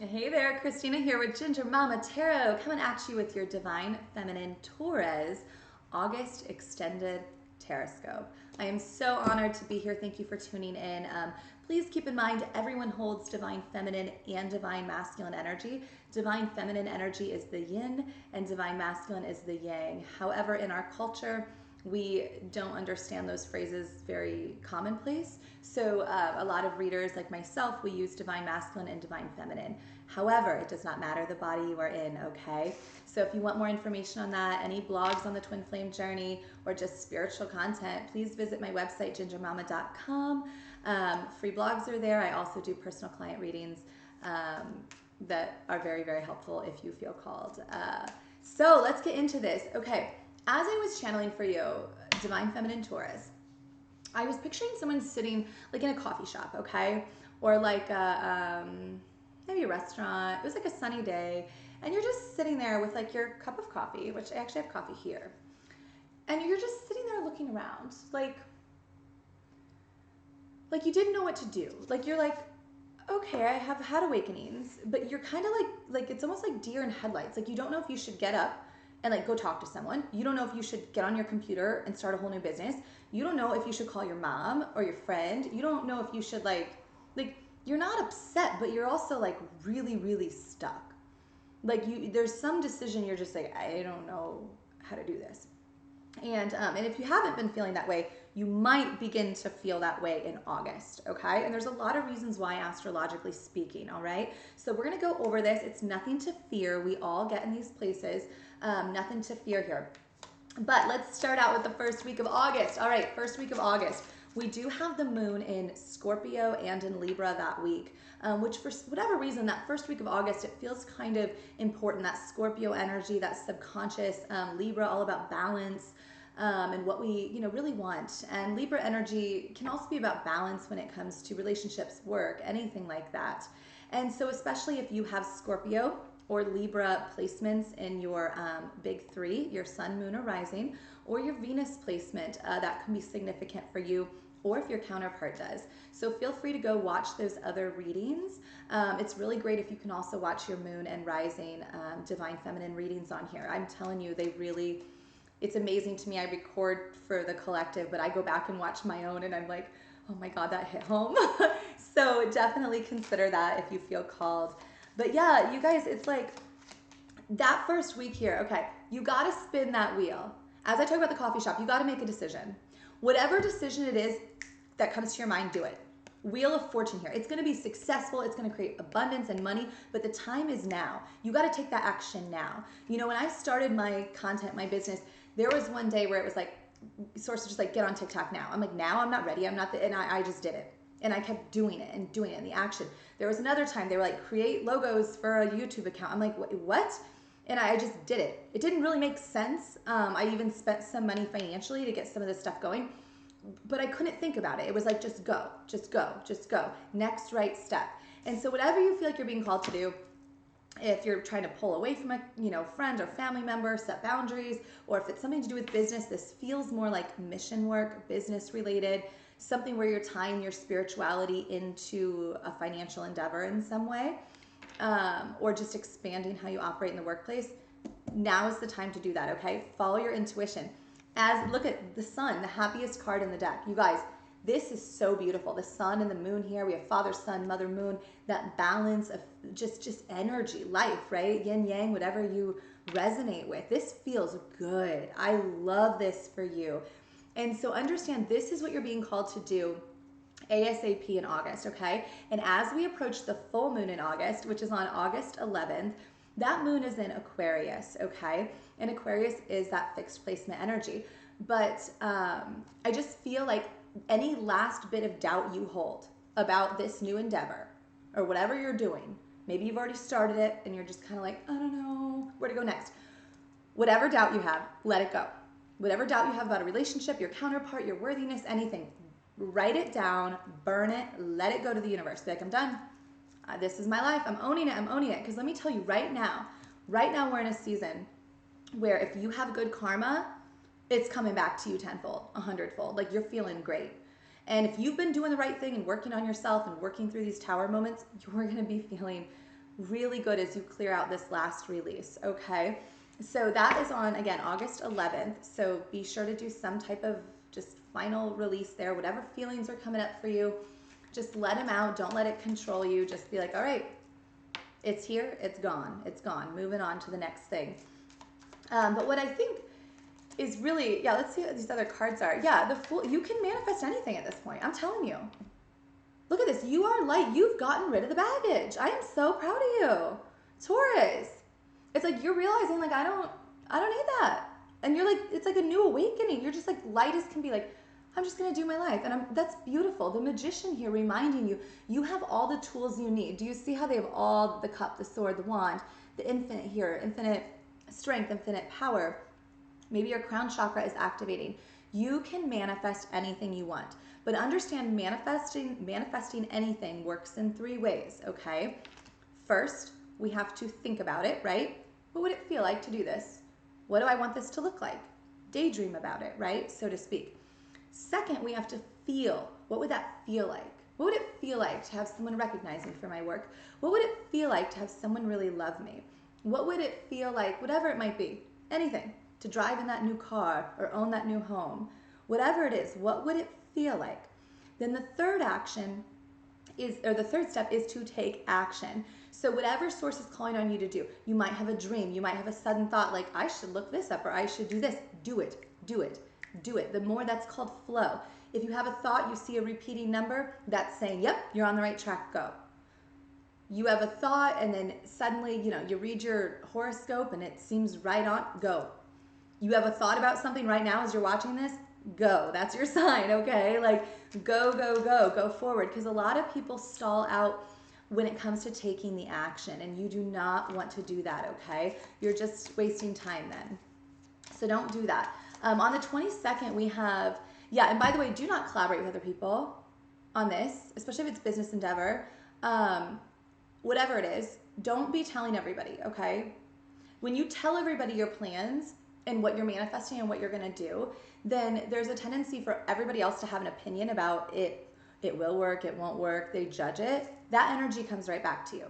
Hey there, Christina here with Ginger Mama Tarot, coming at you with your Divine Feminine Taurus August Extended Tarotscope. I am so honored to be here. Thank you for tuning in. Please keep in mind everyone holds Divine Feminine and Divine Masculine energy. Divine Feminine energy is the yin and Divine Masculine is the yang. However, in our culture, we don't understand those phrases very commonplace. So a lot of readers like myself, we use Divine Masculine and Divine Feminine. However, it does not matter the body you are in, okay? So if you want more information on that, any blogs on the Twin Flame journey, or just spiritual content, please visit my website, gingermama.com. Free blogs are there. I also do personal client readings that are very, very helpful if you feel called. So let's get into this. Okay, as I was channeling for you, Divine Feminine Taurus, I was picturing someone sitting like in a coffee shop, okay? Or like maybe a restaurant. It was like a sunny day, and you're just sitting there with like your cup of coffee, which I actually have coffee here. And you're just sitting there looking around, like you didn't know what to do. Like you're like, okay, I have had awakenings, but you're kind of like it's almost like deer in headlights. Like you don't know if you should get up and like go talk to someone. You don't know if you should get on your computer and start a whole new business. You don't know if you should call your mom or your friend. You don't know if you should like you're not upset, but you're also like really, really stuck. Like there's some decision you're just like, I don't know how to do this. And if you haven't been feeling that way, you might begin to feel that way in August, okay? And there's a lot of reasons why, astrologically speaking, all right? So we're going to go over this. It's nothing to fear. We all get in these places. Nothing to fear here. But let's start out with the first week of August. All right, first week of August. We do have the moon in Scorpio and in Libra that week, which for whatever reason, that first week of August, it feels kind of important. That Scorpio energy, that subconscious, Libra, all about balance, and what we really want. And Libra energy can also be about balance when it comes to relationships, work, anything like that. And so especially if you have Scorpio or Libra placements in your big three, your sun, moon, or rising, or your Venus placement, that can be significant for you, or if your counterpart does. So feel free to go watch those other readings. It's really great if you can also watch your moon and rising Divine Feminine readings on here. I'm telling you, it's amazing to me. I record for the collective, but I go back and watch my own and I'm like, oh my God, that hit home. So definitely consider that if you feel called. But yeah, you guys, it's like that first week here, okay, you got to spin that wheel. As I talk about the coffee shop, you got to make a decision. Whatever decision it is that comes to your mind, do it. Wheel of Fortune here. It's going to be successful. It's going to create abundance and money, but the time is now. You got to take that action now. You know, when I started my content, my business, there was one day where it was like, sources just like, get on TikTok now. I'm like, now I'm not ready. And I just did it. And I kept doing it and the action. There was another time they were like, create logos for a YouTube account. I'm like, what? And I just did it. It didn't really make sense. I even spent some money financially to get some of this stuff going, but I couldn't think about it. It was like, just go, just go, just go. Next right step. And so whatever you feel like you're being called to do, if you're trying to pull away from a friend or family member, set boundaries, or if it's something to do with business, this feels more like mission work, business related, something where you're tying your spirituality into a financial endeavor in some way, or just expanding how you operate in the workplace. Now is the time to do that, okay? Follow your intuition. Look at the sun, the happiest card in the deck. You guys, this is so beautiful. The sun and the moon here. We have father, sun, mother, moon, that balance of just energy, life, right? Yin, yang, whatever you resonate with. This feels good. I love this for you. And so understand this is what you're being called to do ASAP in August, okay? And as we approach the full moon in August, which is on August 11th, that moon is in Aquarius, okay? And Aquarius is that fixed placement energy. But I just feel like any last bit of doubt you hold about this new endeavor or whatever you're doing, maybe you've already started it and you're just kind of like, I don't know where to go next. Whatever doubt you have, let it go. Whatever doubt you have about a relationship, your counterpart, your worthiness, anything, write it down, burn it, let it go to the universe. Be like, I'm done. This is my life. I'm owning it. I'm owning it. Because let me tell you right now we're in a season where if you have good karma, it's coming back to you tenfold, 100-fold. Like you're feeling great. And if you've been doing the right thing and working on yourself and working through these tower moments, you're going to be feeling really good as you clear out this last release, okay? So that is on, again, August 11th. So be sure to do some type of just final release there. Whatever feelings are coming up for you, just let them out. Don't let it control you. Just be like, all right, it's here, it's gone, moving on to the next thing. But what I think is really, yeah, let's see what these other cards are. Yeah, the Fool, you can manifest anything at this point. I'm telling you. Look at this. You are light. You've gotten rid of the baggage. I am so proud of you. Taurus. It's like you're realizing like I don't need that. And you're like, it's like a new awakening. You're just like light as can be, like, I'm just gonna do my life. And that's beautiful. The Magician here reminding you, you have all the tools you need. Do you see how they have all the cup, the sword, the wand, the infinite here, infinite strength, infinite power. Maybe your crown chakra is activating. You can manifest anything you want. But understand manifesting anything works in 3 ways, okay? First, we have to think about it, right? What would it feel like to do this? What do I want this to look like? Daydream about it, right? So to speak. Second, we have to feel. What would that feel like? What would it feel like to have someone recognize me for my work? What would it feel like to have someone really love me? What would it feel like, whatever it might be, anything, to drive in that new car or own that new home? Whatever it is, what would it feel like? Then the third action is, or the third step is to take action. So whatever source is calling on you to do, you might have a dream, you might have a sudden thought like, I should look this up or I should do this. Do it, do it, do it. The more, that's called flow. If you have a thought, you see a repeating number, that's saying, yep, you're on the right track, go. You have a thought and then suddenly, you read your horoscope and it seems right on, go. You have a thought about something right now as you're watching this, go. That's your sign, okay? Like, go, go, go, go forward. Because a lot of people stall out when it comes to taking the action, and you do not want to do that, okay? You're just wasting time then. So don't do that. On the 22nd, we have, yeah, and by the way, do not collaborate with other people on this, especially if it's business endeavor. Whatever it is, don't be telling everybody, okay? When you tell everybody your plans and what you're manifesting and what you're gonna do, then there's a tendency for everybody else to have an opinion about it. It will work, it won't work, they judge it. That energy comes right back to you.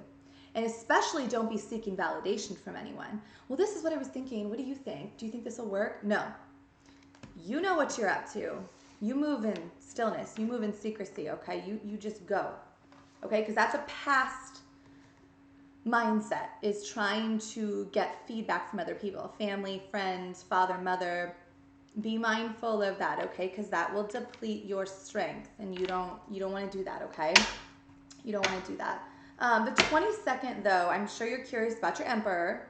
And especially don't be seeking validation from anyone. Well, this is what I was thinking. What do you think? Do you think this will work? No. You know what you're up to. You move in stillness. You move in secrecy, okay? You just go, okay? Because that's a past mindset, is trying to get feedback from other people, family, friends, father, mother. Be mindful of that, okay? Because that will deplete your strength, and you don't want to do that, okay? You don't want to do that. The 22nd, though, I'm sure you're curious about your Emperor.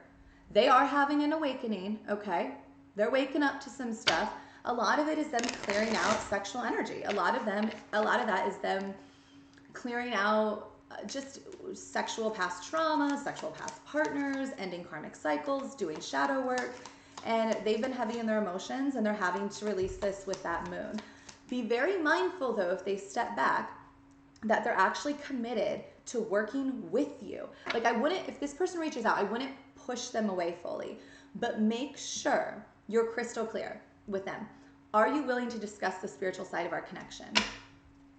They are having an awakening, okay? They're waking up to some stuff. A lot of it is them clearing out sexual energy. A lot of that is them clearing out just sexual past trauma, sexual past partners, ending karmic cycles, doing shadow work. And they've been heavy in their emotions, and they're having to release this with that moon. Be very mindful, though, if they step back, that they're actually committed to working with you. Like, if this person reaches out, I wouldn't push them away fully, but make sure you're crystal clear with them. Are you willing to discuss the spiritual side of our connection?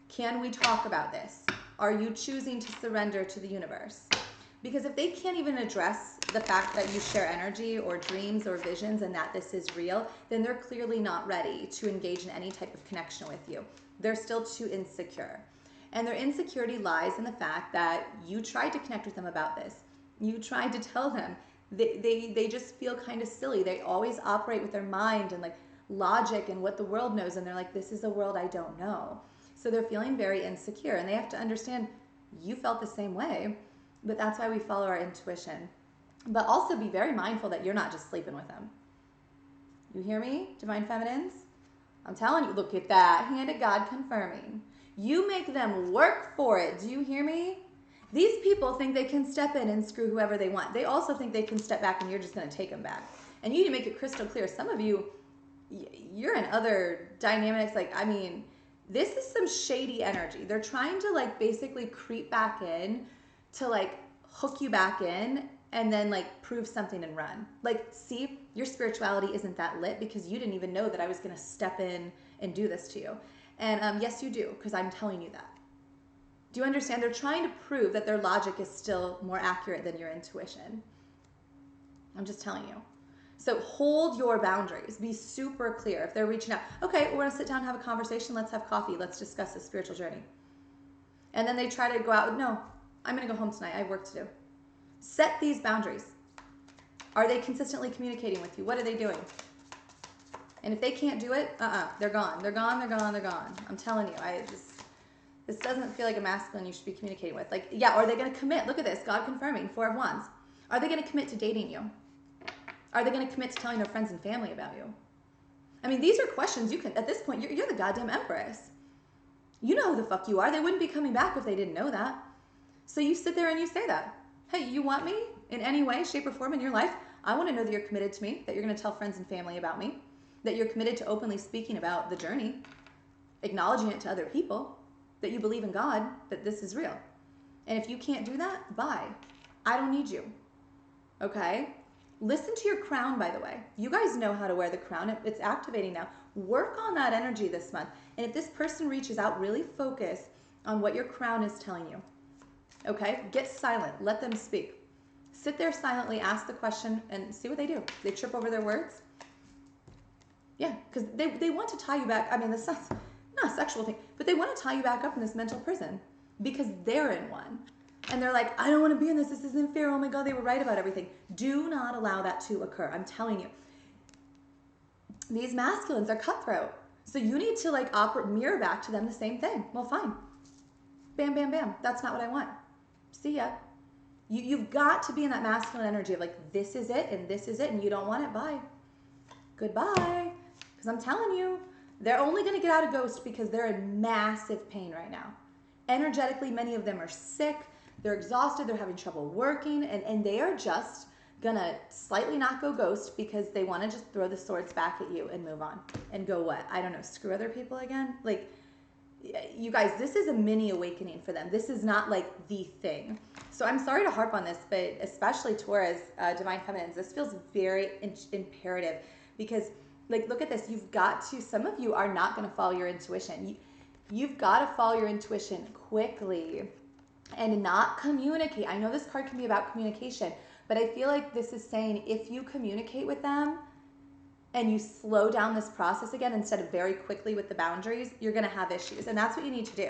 Can we talk about this? Are you choosing to surrender to the universe? Because if they can't even address the fact that you share energy or dreams or visions and that this is real, then they're clearly not ready to engage in any type of connection with you. They're still too insecure. And their insecurity lies in the fact that you tried to connect with them about this. You tried to tell them. They just feel kind of silly. They always operate with their mind and like logic and what the world knows. And they're like, this is a world I don't know. So they're feeling very insecure. And they have to understand you felt the same way. But that's why we follow our intuition. But also be very mindful that you're not just sleeping with them. You hear me, Divine Feminines? I'm telling you, look at that. Hand of God confirming. You make them work for it. Do you hear me? These people think they can step in and screw whoever they want. They also think they can step back and you're just going to take them back. And you need to make it crystal clear. Some of you, you're in other dynamics. Like, I mean, this is some shady energy. They're trying to like basically creep back in to like hook you back in and then like prove something and run. Like, see, your spirituality isn't that lit because you didn't even know that I was going to step in and do this to you. And yes, you do, because I'm telling you that. Do you understand? They're trying to prove that their logic is still more accurate than your intuition. I'm just telling you. So hold your boundaries. Be super clear. If they're reaching out, okay, we're going to sit down and have a conversation. Let's have coffee. Let's discuss the spiritual journey. And then they try to go out. No, I'm going to go home tonight. I have work to do. Set these boundaries. Are they consistently communicating with you? What are they doing? And if they can't do it, they're gone. They're gone, they're gone, they're gone. I'm telling you, this doesn't feel like a masculine you should be communicating with. Like, yeah, are they going to commit? Look at this, God confirming, 4 of Wands. Are they going to commit to dating you? Are they going to commit to telling their friends and family about you? I mean, these are questions you can, at this point, you're the goddamn empress. You know who the fuck you are. They wouldn't be coming back if they didn't know that. So you sit there and you say that. Hey, you want me in any way, shape, or form in your life? I want to know that you're committed to me, that you're going to tell friends and family about me, that you're committed to openly speaking about the journey, acknowledging it to other people, that you believe in God, that this is real. And if you can't do that, bye. I don't need you. Okay? Listen to your crown, by the way. You guys know how to wear the crown. It's activating now. Work on that energy this month. And if this person reaches out, really focus on what your crown is telling you. Okay? Get silent. Let them speak. Sit there silently, ask the question, and see what they do. They trip over their words. Yeah, because they want to tie you back. I mean, this sounds not a sexual thing, but they want to tie you back up in this mental prison because they're in one. And they're like, I don't want to be in this. This isn't fair. Oh my God, they were right about everything. Do not allow that to occur. I'm telling you. These masculines are cutthroat. So you need to like mirror back to them the same thing. Well, fine. Bam, bam, bam. That's not what I want. See ya. You've got to be in that masculine energy of like, this is it and this is it and you don't want it. Bye. Goodbye. Because I'm telling you, they're only going to get out of ghost because they're in massive pain right now. Energetically, many of them are sick. They're exhausted. They're having trouble working. And they are just going to slightly not go ghost because they want to just throw the swords back at you and move on. And go what? I don't know, screw other people again? Like, you guys, this is a mini awakening for them. This is not like the thing. So I'm sorry to harp on this, but especially Taurus, Divine Feminines, this feels very imperative because, like, look at this. You've got to, some of you are not going to follow your intuition. You've got to follow your intuition quickly and not communicate. I know this card can be about communication, but I feel like this is saying if you communicate with them and you slow down this process again instead of very quickly with the boundaries, you're going to have issues. And that's what you need to do.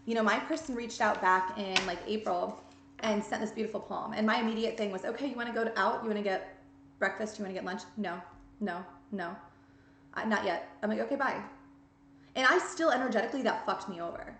You know, my person reached out back in like April and sent this beautiful poem. And my immediate thing was, okay, you want to go out? You want to get breakfast? You want to get lunch? No. Not yet. I'm like, okay, bye. And I still energetically, that fucked me over.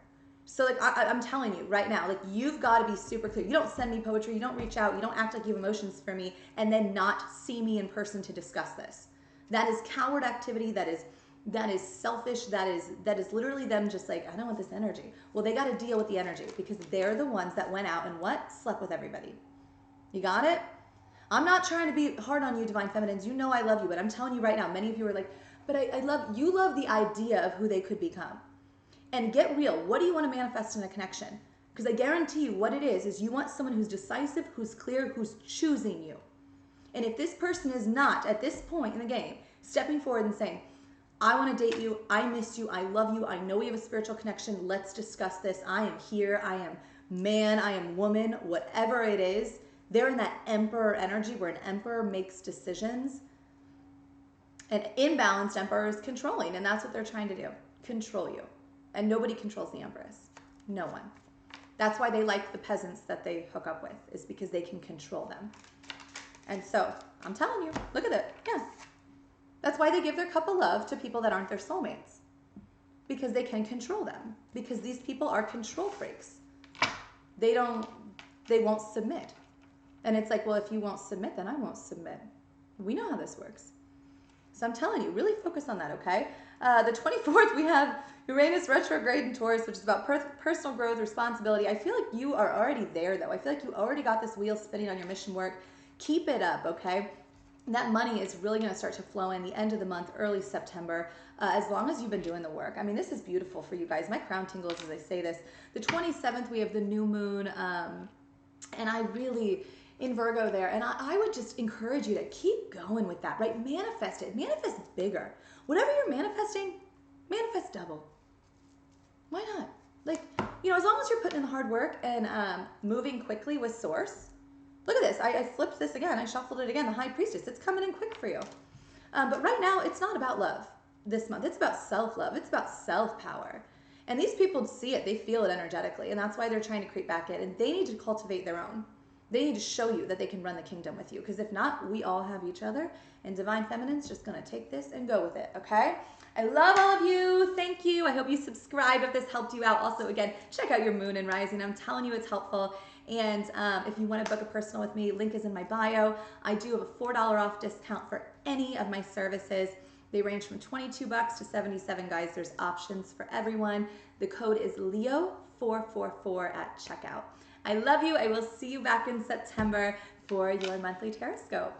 So like, I'm telling you right now, like you've got to be super clear. You don't send me poetry. You don't reach out. You don't act like you have emotions for me and then not see me in person to discuss this. That is coward activity. That is selfish. That is literally them just like, I don't want this energy. Well, they got to deal with the energy because they're the ones that went out and what? Slept with everybody. You got it? I'm not trying to be hard on you, Divine Feminines. You know I love you, but I'm telling you right now, many of you are like, but I love, you love the idea of who they could become. And get real. What do you want to manifest in a connection? Because I guarantee you what it is you want someone who's decisive, who's clear, who's choosing you. And if this person is not, at this point in the game, stepping forward and saying, I want to date you, I miss you, I love you, I know we have a spiritual connection, let's discuss this, I am here, I am man, I am woman, whatever it is, they're in that emperor energy where an emperor makes decisions. An imbalanced emperor is controlling, and that's what they're trying to do, control you. And nobody controls the empress. No one. That's why they like the peasants that they hook up with, is because they can control them. And so, I'm telling you, look at it. Yeah. That's why they give their cup of love to people that aren't their soulmates. Because they can control them. Because these people are control freaks. They won't submit. And it's like, well, if you won't submit, then I won't submit. We know how this works. So I'm telling you, really focus on that, okay? The 24th, we have Uranus retrograde in Taurus, which is about personal growth, responsibility. I feel like you are already there, though. I feel like you already got this wheel spinning on your mission work. Keep it up, okay? And that money is really going to start to flow in the end of the month, early September, as long as you've been doing the work. I mean, this is beautiful for you guys. My crown tingles as I say this. The 27th, we have the new moon, and I really... in Virgo there, and I would just encourage you to keep going with that, right? Manifest it. Manifest bigger. Whatever you're manifesting, manifest double. Why not? Like, you know, as long as you're putting in the hard work and moving quickly with Source. Look at this. I flipped this again. I shuffled it again. The High Priestess. It's coming in quick for you. But right now, it's not about love this month. It's about self-love. It's about self-power. And these people see it. They feel it energetically. And that's why they're trying to creep back in. And they need to cultivate their own. They need to show you that they can run the kingdom with you. Because if not, we all have each other. And Divine Feminine's just going to take this and go with it, okay? I love all of you. Thank you. I hope you subscribe if this helped you out. Also, again, check out your moon and rising. I'm telling you it's helpful. And if you want to book a personal with me, link is in my bio. I do have a $4 off discount for any of my services. They range from $22 to $77, guys. There's options for everyone. The code is Leo444 at checkout. I love you. I will see you back in September for your monthly Tarotscope.